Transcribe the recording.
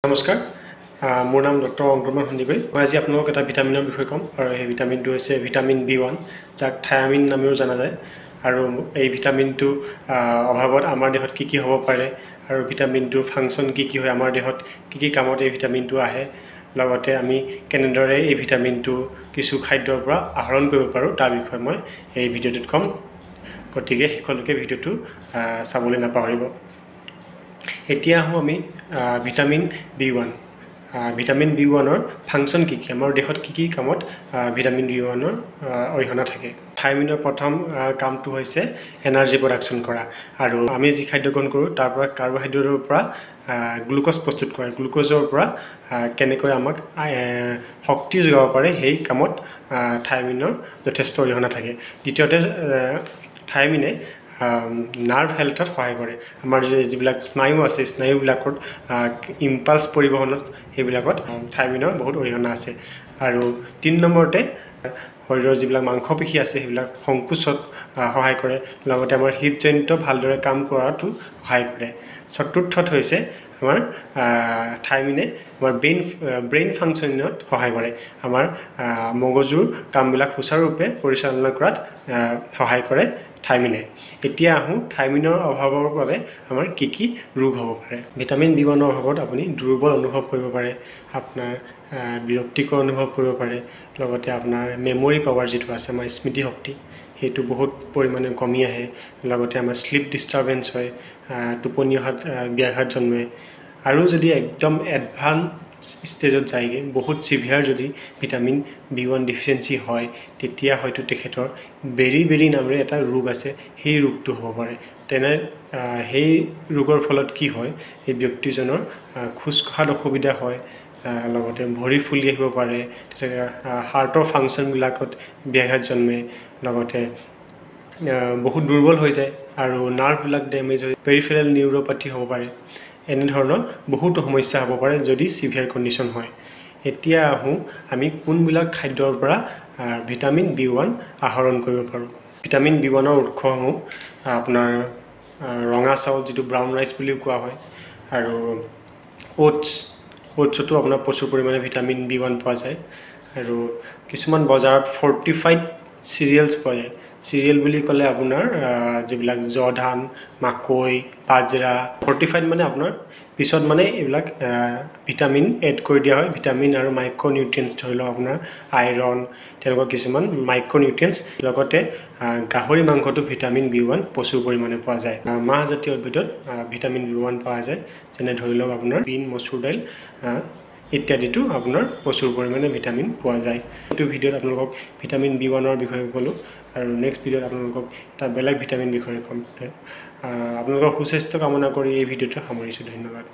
নমস্কাৰ মোৰ নাম ডক্টৰ অংকুৰমান সন্দিকৈ মই আজি আপোনালোকক এটা ভিটামিনৰ বিষয়ে ক'ম আৰু এই ভিটামিনটো হৈছে ভিটামিন B1 যাক থায়ামিন নামেও জনা যায় আৰু এই ভিটামিনটো অভাৱত আমাৰ দেহত কি হ'ব পাৰে আৰু ভিটামিনটোৰ ফাংচন কি হয় আমাৰ দেহত কি কামত এই ভিটামিনটো আহে লগতে আমি কেনেদৰে এই ভিটামিনটো কিছু খাদ্যৰ পৰা আহৰণ কৰিব পাৰোঁ তাৰ বিষয়ে মই এই ভিডিঅ'টোত ক'ম গতিকে শেষলৈকে ভিডিঅ'টো চাবলৈ নাপাহৰিব এতিয়া আহোঁ আমি ভিটামিন B1 ভিটামিন B1ৰ ফাংচন কি আমাৰ দেহত কি কামত ভিটামিন B1ৰ অৰিহণা থাকে থাইমিনৰ প্ৰথম কামটো হৈছে এনাৰ্জি প্ৰডাকশ্যন কৰা আৰু আমি যি খাদ্য গ্ৰহণ কৰোঁ তাৰ পৰা কাৰ্বহাইড্ৰেটৰ পৰা গ্লুক'জ প্ৰস্তুত কৰে গ্লুক'জৰ পৰা কেনেকৈ আমাক শক্তি যোগাব পাৰে সেই কামত থাইমিনৰ যথেষ্ট অৰিহণা থাকে দ্বিতীয়তে থাইমিনে নাৰ্ভ হেল্থত সহায় কৰে আমাৰ যিবিলাক স্নায়ু আছে স্নায়ুবিলাকত ইম্পালছ পৰিবহণত সেইবিলাকত থাইমিনৰ বহুত অৰিহণা আছে আৰু 3 নম্বৰতে শৰীৰৰ যিবিলাক মাংসপেশী আছে সেইবিলাক সংকোচত সহায় কৰে লগতে আমাৰ হৃদযন্ত্ৰ ভালদৰে কাম কৰাটো সহায় কৰে চতুৰ্থত হৈছে আমাৰ থাইমিনে আমাৰ ব্ৰেইন ফাংচনত সহায় কৰে আমাৰ মগজুৰ কামবিলাক সুচাৰুৰূপে পৰিচালনা কৰাত সহায় কৰে থাইমিনে এতিয়া আহোঁ থাইমিনৰ অভাৱৰ বাবে আমাৰ কি ৰোগ হ'ব পাৰে ভিটামিন B1ৰ অভাৱত আপুনি দুৰ্বল অনুভৱ কৰিব পাৰে আপোনাৰ বিৰক্তিকৰ অনুভৱ কৰিব পাৰে লগতে আপোনাৰ মেমৰি পাৱাৰ যিটো আছে আমাৰ স্মৃতি শক্তি সেইটো বহুত পৰিমাণে কমি আহে লগতে আমাৰ স্লিপ ডিষ্টাৰবেন্স হয় টোপনি অহাত ব্যাঘাত জন্মে আৰু যদি একদম এডভান্স ষ্টেজত যায়গৈ বহুত সিভিয়াৰ যদি ভিটামিন B1 ডিফিচিয়েঞ্চি হয় তেতিয়া হয়তো তেখেতৰ বেৰি নামেৰে এটা ৰোগ আছে সেই ৰোগটো হ'ব পাৰে তেনে সেই ৰোগৰ ফলত কি হয় এই ব্যক্তিজনৰ খোজ কঢ়াত অসুবিধা হয় লগতে ভৰি ফুলি আহিব পাৰে হাৰ্টৰ ফাংচনবিলাকত ব্যাঘাত জন্মে লগতে বহুত দুৰ্বল হৈ যায় আৰু নাৰ্ভবিলাক ডেমেজ হৈ পেৰিফেৰেল নিউৰোপেথি হ'ব পাৰে এনেধৰণৰ বহুতো সমস্যা হ'ব পাৰে যদি সিভিয়াৰ কণ্ডিশ্যন হয় এতিয়া আহোঁ আমি কোনবিলাক খাদ্যৰ পৰা ভিটামিন B1 আহৰণ কৰিব পাৰোঁ ভিটামিন B1ৰ উৎসসমূহ আপোনাৰ ৰঙা চাউল যিটো ব্ৰাউন ৰাইচ বুলিও কোৱা হয় আৰু ওটছতো আপোনাৰ প্ৰচুৰ পৰিমাণে ভিটামিন B1 পোৱা যায় আৰু কিছুমান বজাৰত ফৰ্টিফাইড চিৰিয়েলছ পোৱা যায় চিৰিয়েল বুলি ক'লে আপোনাৰ যিবিলাক জৱ ধান মাকৈ বাজৰা ফৰ্টিফাইড মানে আপোনাৰ পিছত মানে এইবিলাক ভিটামিন এড কৰি দিয়া হয় ভিটামিন আৰু মাইক্ৰ'নিউট্ৰিয়েণ্টছ ধৰি লওক আপোনাৰ আইৰণ তেনেকুৱা কিছুমান মাইক্ৰ'নিউট্ৰিয়েণ্টছ লগতে গাহৰি মাংসটো ভিটামিন B1 প্ৰচুৰ পৰিমাণে পোৱা যায় মাহজাতীয় উদ্ভিদত ভিটামিন B1 পোৱা যায় যেনে ধৰি লওক আপোনাৰ বিন মচুৰ দাইল ইত্যাদিটো আপোনাৰ প্ৰচুৰ পৰিমাণে ভিটামিন পোৱা যায় এইটো ভিডিঅ'ত আপোনালোকক ভিটামিন B1ৰ বিষয়ে ক'লোঁ আৰু নেক্সট ভিডিঅ'ত আপোনালোকক এটা বেলেগ ভিটামিন বিষয়ে ক'ম আপোনালোকৰ সুস্বাস্থ্য কামনা কৰি এই ভিডিঅ'টো সামৰিছোঁ ধন্যবাদ